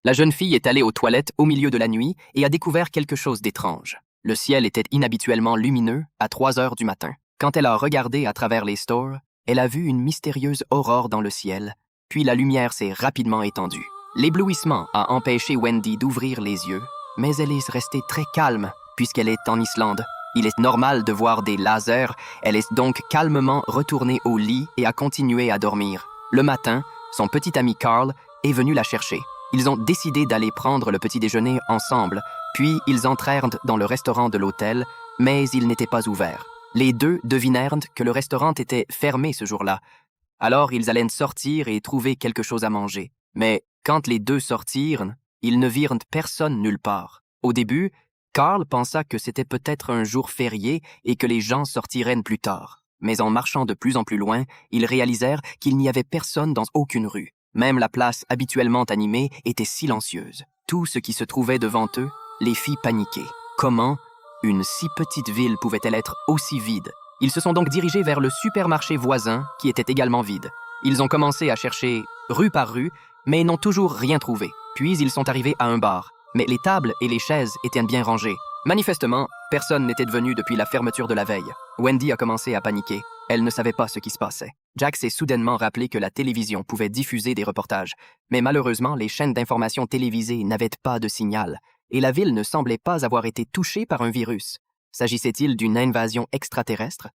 La jeune fille est allée aux toilettes au milieu de la nuit et a découvert quelque chose d'étrange. Le ciel était inhabituellement lumineux à 3 heures du matin. Quand elle a regardé à travers les stores, elle a vu une mystérieuse aurore dans le ciel, puis la lumière s'est rapidement étendue. L'éblouissement a empêché Wendy d'ouvrir les yeux, mais elle est restée très calme puisqu'elle est en Islande. Il est normal de voir des lasers, elle est donc calmement retournée au lit et a continué à dormir. Le matin, son petit ami Carl est venu la chercher. Ils ont décidé d'aller prendre le petit déjeuner ensemble, puis ils entrèrent dans le restaurant de l'hôtel, mais il n'était pas ouvert. Les deux devinèrent que le restaurant était fermé ce jour-là. Alors ils allaient sortir et trouver quelque chose à manger. Mais quand les deux sortirent, ils ne virent personne nulle part. Au début, Carl pensa que c'était peut-être un jour férié et que les gens sortiraient plus tard. Mais en marchant de plus en plus loin, ils réalisèrent qu'il n'y avait personne dans aucune rue. Même la place habituellement animée était silencieuse. Tout ce qui se trouvait devant eux les fit paniquer. Comment une si petite ville pouvait-elle être aussi vide? Ils se sont donc dirigés vers le supermarché voisin, qui était également vide. Ils ont commencé à chercher rue par rue, mais n'ont toujours rien trouvé. Puis ils sont arrivés à un bar. Mais les tables et les chaises étaient bien rangées. Manifestement, personne n'était venu depuis la fermeture de la veille. Wendy a commencé à paniquer. Elle ne savait pas ce qui se passait. Jack s'est soudainement rappelé que la télévision pouvait diffuser des reportages, mais malheureusement, les chaînes d'information télévisées n'avaient pas de signal, et la ville ne semblait pas avoir été touchée par un virus. S'agissait-il d'une invasion extraterrestre?